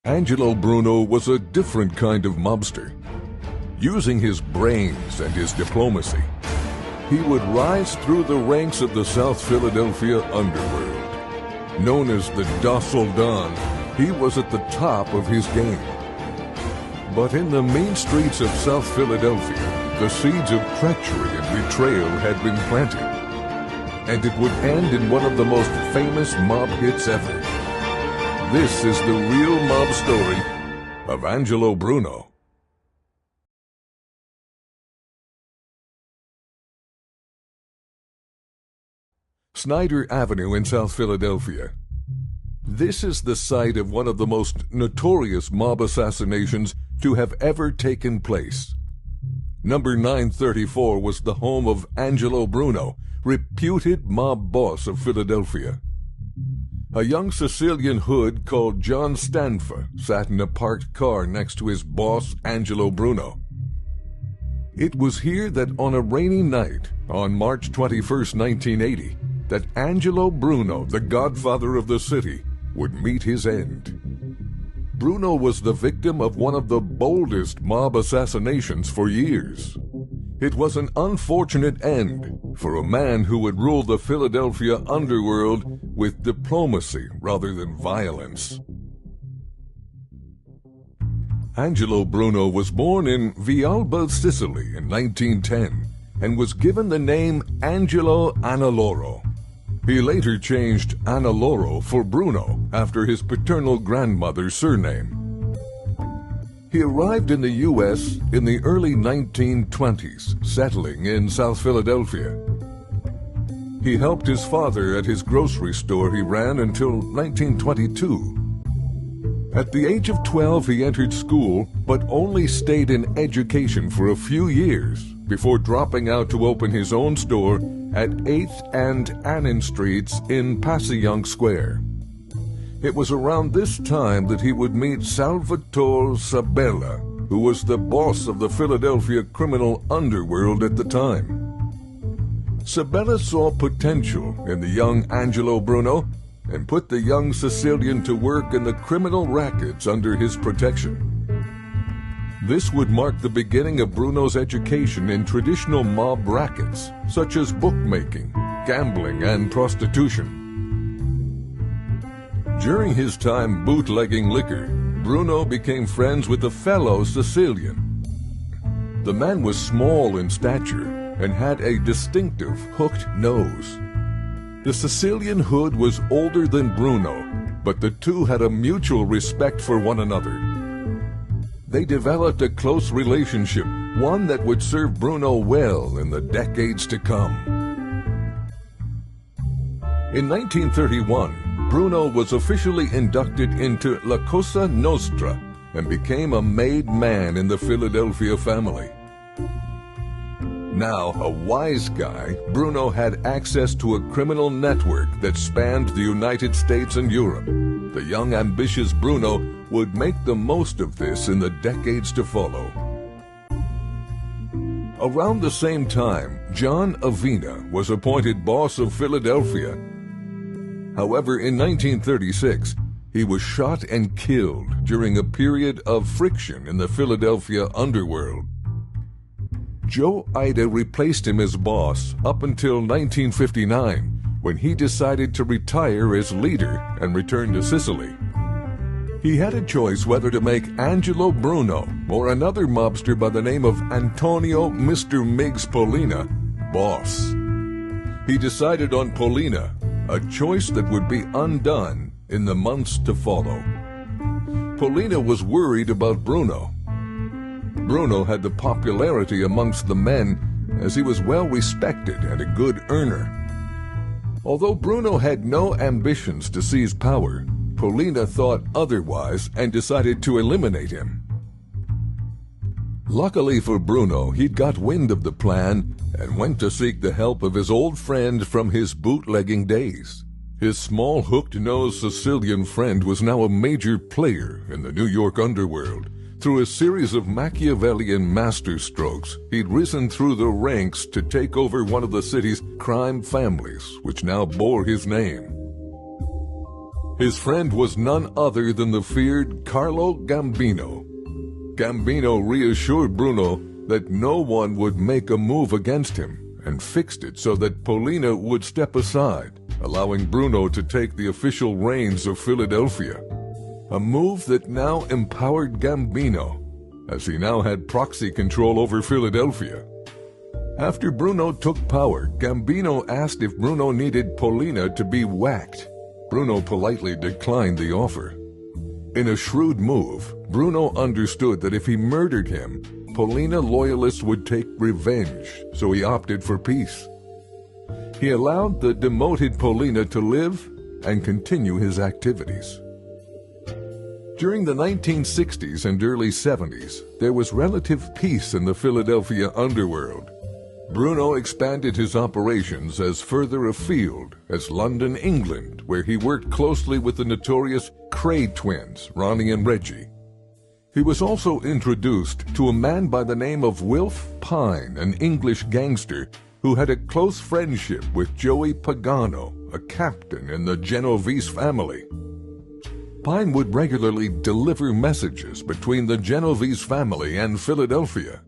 Angelo Bruno was a different kind of mobster. Using his brains and his diplomacy, he would rise through the ranks of the South Philadelphia underworld. Known as the docile Don, he was at the top of his game. But in the main streets of South Philadelphia, the seeds of treachery and betrayal had been planted, and it would end in one of the most famous mob hits ever. This is the real mob story of Angelo Bruno. Schneider Avenue in South Philadelphia. This is the site of one of the most notorious mob assassinations to have ever taken place. Number 934 was the home of Angelo Bruno, reputed mob boss of Philadelphia. A young Sicilian hood called John Stanfa sat in a parked car next to his boss, Angelo Bruno. It was here that on a rainy night, on March 21st, 1980, that Angelo Bruno, the godfather of the city, would meet his end. Bruno was the victim of one of the boldest mob assassinations for years. It was an unfortunate end for a man who would rule the Philadelphia underworld with diplomacy rather than violence. Angelo Bruno was born in Villalba, Sicily in 1910 and was given the name Angelo Annaloro. He later changed Annaloro for Bruno after his paternal grandmother's surname. He arrived in the U.S. in the early 1920s, settling in South Philadelphia. He helped his father at his grocery store he ran until 1922. At the age of 12, he entered school, but only stayed in education for a few years before dropping out to open his own store at 8th and Annan Streets in Passyunk Square. It was around this time that he would meet Salvatore Sabella, who was the boss of the Philadelphia criminal underworld at the time. Sabella saw potential in the young Angelo Bruno and put the young Sicilian to work in the criminal rackets under his protection. This would mark the beginning of Bruno's education in traditional mob rackets, such as bookmaking, gambling, and prostitution. During his time bootlegging liquor, Bruno became friends with a fellow Sicilian. The man was small in stature and had a distinctive hooked nose. The Sicilian hood was older than Bruno, but the two had a mutual respect for one another. They developed a close relationship, one that would serve Bruno well in the decades to come. In 1931, Bruno was officially inducted into La Cosa Nostra and became a made man in the Philadelphia family. Now a wise guy, Bruno had access to a criminal network that spanned the United States and Europe. The young, ambitious Bruno would make the most of this in the decades to follow. Around the same time, John Avina was appointed boss of Philadelphia. However, in 1936, he was shot and killed during a period of friction in the Philadelphia underworld. Joe Ida replaced him as boss up until 1959, when he decided to retire as leader and return to Sicily. He had a choice whether to make Angelo Bruno or another mobster by the name of Antonio Mr. Miggs Polina boss. He decided on Polina, a choice that would be undone in the months to follow. Polina was worried about Bruno. Bruno had the popularity amongst the men as he was well respected and a good earner. Although Bruno had no ambitions to seize power, Polina thought otherwise and decided to eliminate him. Luckily for Bruno, he'd got wind of the plan and went to seek the help of his old friend from his bootlegging days. His small hooked-nosed Sicilian friend was now a major player in the New York underworld. Through a series of Machiavellian masterstrokes, he'd risen through the ranks to take over one of the city's crime families, which now bore his name. His friend was none other than the feared Carlo Gambino. Gambino reassured Bruno that no one would make a move against him and fixed it so that Polina would step aside, allowing Bruno to take the official reins of Philadelphia. A move that now empowered Gambino, as he now had proxy control over Philadelphia. After Bruno took power, Gambino asked if Bruno needed Polina to be whacked. Bruno politely declined the offer. In a shrewd move, Bruno understood that if he murdered him, Polina loyalists would take revenge, so he opted for peace. He allowed the demoted Polina to live and continue his activities. During the 1960s and early 70s, there was relative peace in the Philadelphia underworld. Bruno expanded his operations as further afield as London, England, where he worked closely with the notorious Cray twins, Ronnie and Reggie. He was also introduced to a man by the name of Wilf Pine, an English gangster who had a close friendship with Joey Pagano, a captain in the Genovese family. Pine would regularly deliver messages between the Genovese family and Philadelphia.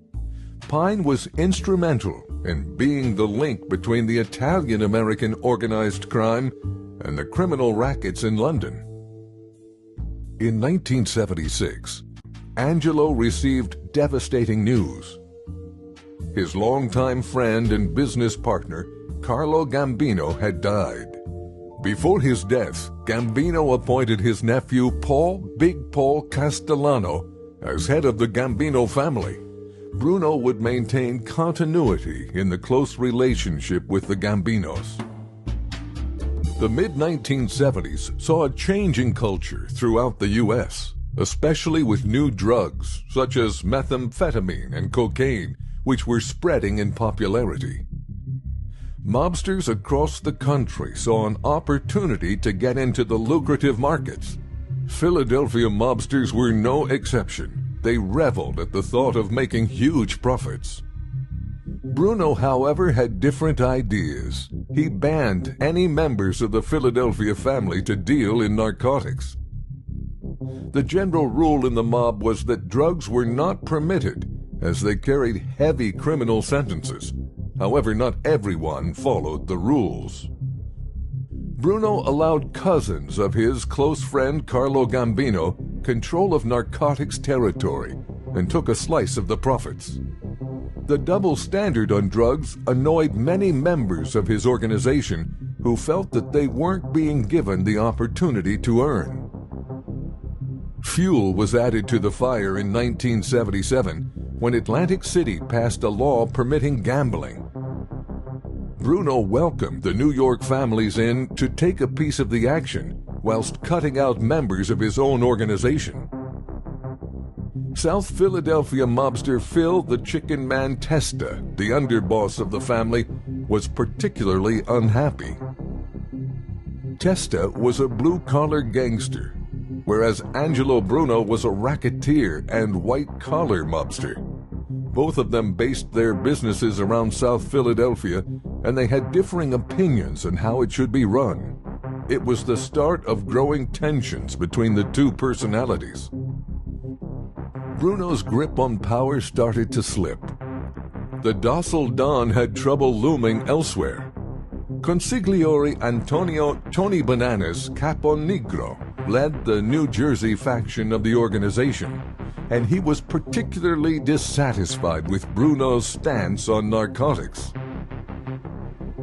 Pine was instrumental in being the link between the Italian-American organized crime and the criminal rackets in London. In 1976, Angelo received devastating news. His longtime friend and business partner, Carlo Gambino, had died. Before his death, Gambino appointed his nephew Paul "Big Paul" Castellano as head of the Gambino family. Bruno would maintain continuity in the close relationship with the Gambinos. The mid-1970s saw a change in culture throughout the U.S., especially with new drugs such as methamphetamine and cocaine, which were spreading in popularity. Mobsters across the country saw an opportunity to get into the lucrative markets. Philadelphia mobsters were no exception. They reveled at the thought of making huge profits. Bruno, however, had different ideas. He banned any members of the Philadelphia family to deal in narcotics. The general rule in the mob was that drugs were not permitted, as they carried heavy criminal sentences. However, not everyone followed the rules. Bruno allowed cousins of his close friend Carlo Gambino control of narcotics territory and took a slice of the profits. The double standard on drugs annoyed many members of his organization who felt that they weren't being given the opportunity to earn. Fuel was added to the fire in 1977 when Atlantic City passed a law permitting gambling. Bruno welcomed the New York families in to take a piece of the action whilst cutting out members of his own organization. South Philadelphia mobster Phil the Chicken Man Testa, the underboss of the family, was particularly unhappy. Testa was a blue-collar gangster, whereas Angelo Bruno was a racketeer and white-collar mobster. Both of them based their businesses around South Philadelphia, and they had differing opinions on how it should be run. It was the start of growing tensions between the two personalities. Bruno's grip on power started to slip. The docile Don had trouble looming elsewhere. Consigliere Antonio "Tony Bananas" Caponigro led the New Jersey faction of the organization, and he was particularly dissatisfied with Bruno's stance on narcotics.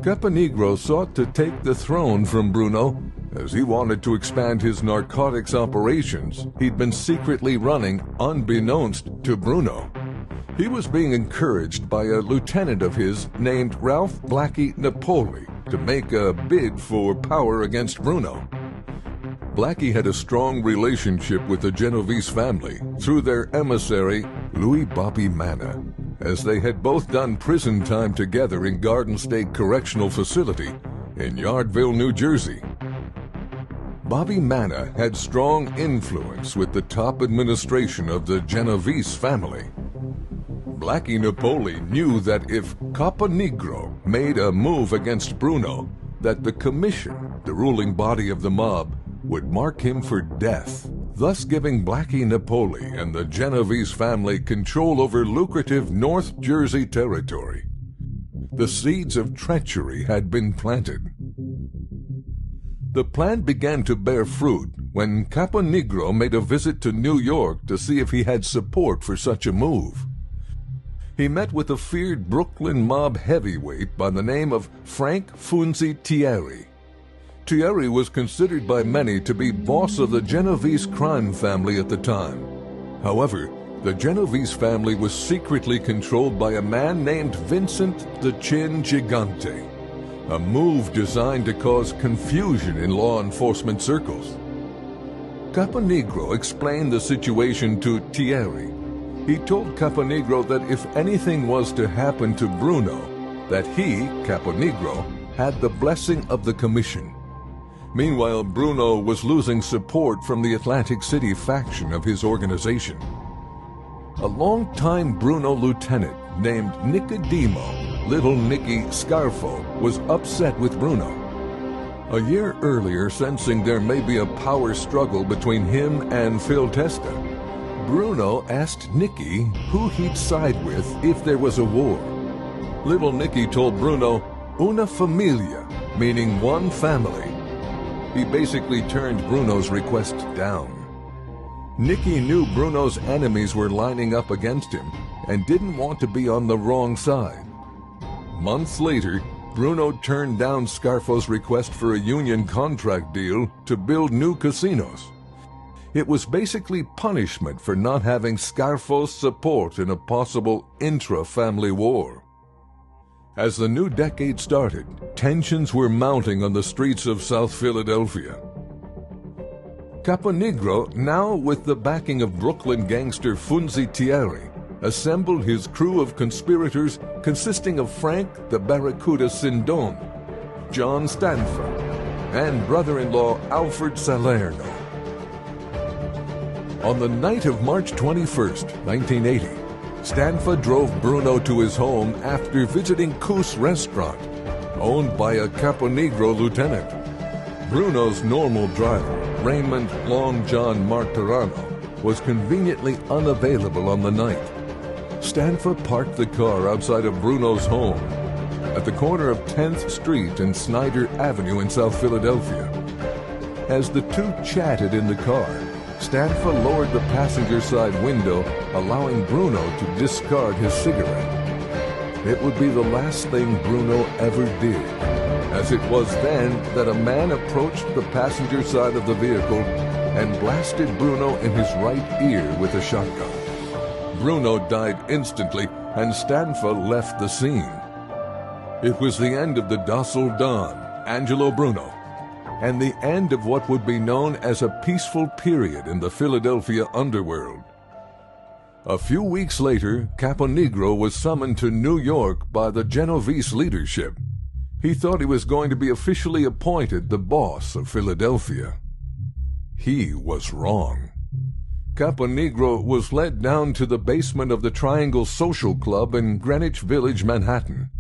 Caponigro sought to take the throne from Bruno, as he wanted to expand his narcotics operations he'd been secretly running unbeknownst to Bruno. He was being encouraged by a lieutenant of his named Ralph "Blackie" Napoli to make a bid for power against Bruno. Blackie had a strong relationship with the Genovese family through their emissary, Louis Bobby Manna, as they had both done prison time together in Garden State Correctional Facility in Yardville, New Jersey. Bobby Manna had strong influence with the top administration of the Genovese family. Blackie Napoli knew that if Caponigro made a move against Bruno, that the commission, the ruling body of the mob, would mark him for death, thus giving Blackie Napoli and the Genovese family control over lucrative North Jersey territory. The seeds of treachery had been planted. The plan began to bear fruit when Caponigro made a visit to New York to see if he had support for such a move. He met with a feared Brooklyn mob heavyweight by the name of Frank Funzi Tieri. Tieri was considered by many to be boss of the Genovese crime family at the time. However, the Genovese family was secretly controlled by a man named Vincent the Chin Gigante, a move designed to cause confusion in law enforcement circles. Caponigro explained the situation to Tieri. He told Caponigro that if anything was to happen to Bruno, that he, Caponigro, had the blessing of the commission. Meanwhile, Bruno was losing support from the Atlantic City faction of his organization. A long-time Bruno lieutenant named Nicodemo, Little Nicky Scarfo, was upset with Bruno. A year earlier, sensing there may be a power struggle between him and Phil Testa, Bruno asked Nicky who he'd side with if there was a war. Little Nicky told Bruno, "Una familia," meaning one family. He basically turned Bruno's request down. Nicky knew Bruno's enemies were lining up against him and didn't want to be on the wrong side. Months later, Bruno turned down Scarfo's request for a union contract deal to build new casinos. It was basically punishment for not having Scarfo's support in a possible intra-family war. As the new decade started, tensions were mounting on the streets of South Philadelphia. Caponigro, now with the backing of Brooklyn gangster Funzi Tieri, assembled his crew of conspirators consisting of Frank the Barracuda Sindon, John Stanfa, and brother-in-law Alfred Salerno. On the night of March 21st, 1980, Stanfa drove Bruno to his home after visiting Coos Restaurant, owned by a Caponigro lieutenant. Bruno's normal driver, Raymond Long John Martirano, was conveniently unavailable on the night. Stanfa parked the car outside of Bruno's home at the corner of 10th Street and Schneider Avenue in South Philadelphia. As the two chatted in the car, Stanfa lowered the passenger side window, allowing Bruno to discard his cigarette. It would be the last thing Bruno ever did, as it was then that a man approached the passenger side of the vehicle and blasted Bruno in his right ear with a shotgun. Bruno died instantly, and Stanfa left the scene. It was the end of the docile Don, Angelo Bruno, and the end of what would be known as a peaceful period in the Philadelphia underworld. A few weeks later, Caponigro was summoned to New York by the Genovese leadership. He thought he was going to be officially appointed the boss of Philadelphia. He was wrong. Caponigro was led down to the basement of the Triangle Social Club in Greenwich Village, Manhattan.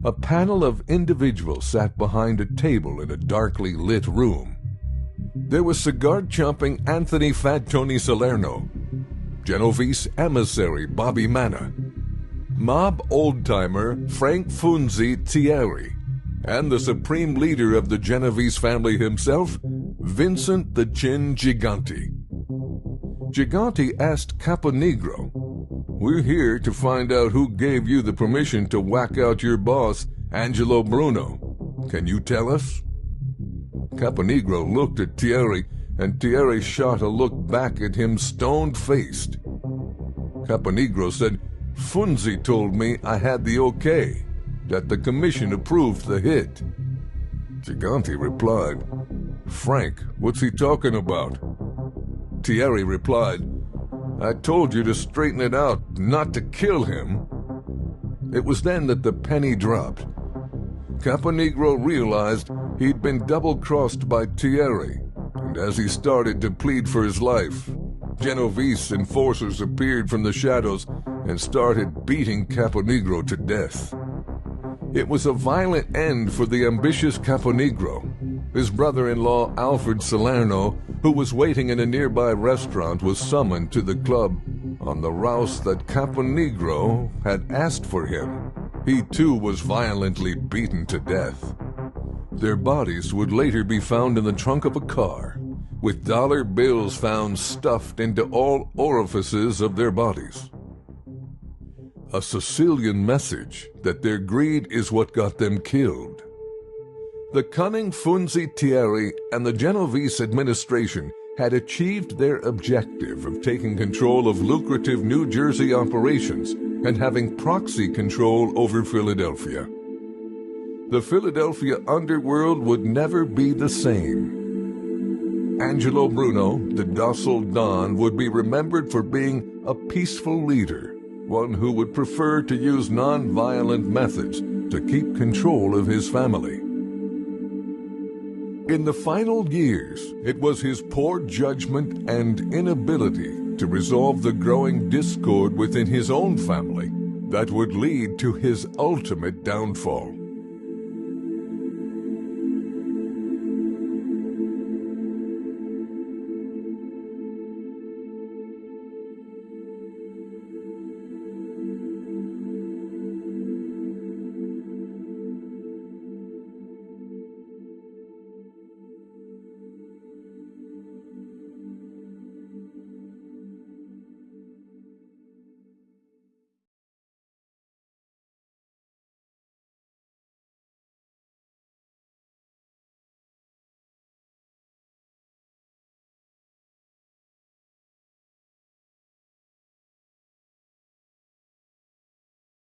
A panel of individuals sat behind a table in a darkly lit room. There was cigar-chomping Anthony Fat Tony Salerno, Genovese emissary Bobby Manna, mob old-timer Frank Funzi Tieri, and the supreme leader of the Genovese family himself, Vincent the Chin Gigante. Gigante asked Caponigro, "We're here to find out who gave you the permission to whack out your boss, Angelo Bruno. Can you tell us?" Caponigro looked at Tieri, and Tieri shot a look back at him stone-faced. Caponigro said, "Funzi told me I had the okay, that the commission approved the hit." Gigante replied, "Frank, what's he talking about?" Tieri replied, "I told you to straighten it out, not to kill him." It was then that the penny dropped. Caponigro realized he'd been double-crossed by Tieri, and as he started to plead for his life, Genovese enforcers appeared from the shadows and started beating Caponigro to death. It was a violent end for the ambitious Caponigro. His brother-in-law Alfred Salerno, who was waiting in a nearby restaurant, was summoned to the club on the rouse that Caponigro had asked for him. He too was violently beaten to death. Their bodies would later be found in the trunk of a car, with dollar bills found stuffed into all orifices of their bodies. A Sicilian message that their greed is what got them killed. The cunning Funzi Tieri and the Genovese administration had achieved their objective of taking control of lucrative New Jersey operations and having proxy control over Philadelphia. The Philadelphia underworld would never be the same. Angelo Bruno, the docile Don, would be remembered for being a peaceful leader, one who would prefer to use non-violent methods to keep control of his family. In the final years, it was his poor judgment and inability to resolve the growing discord within his own family that would lead to his ultimate downfall.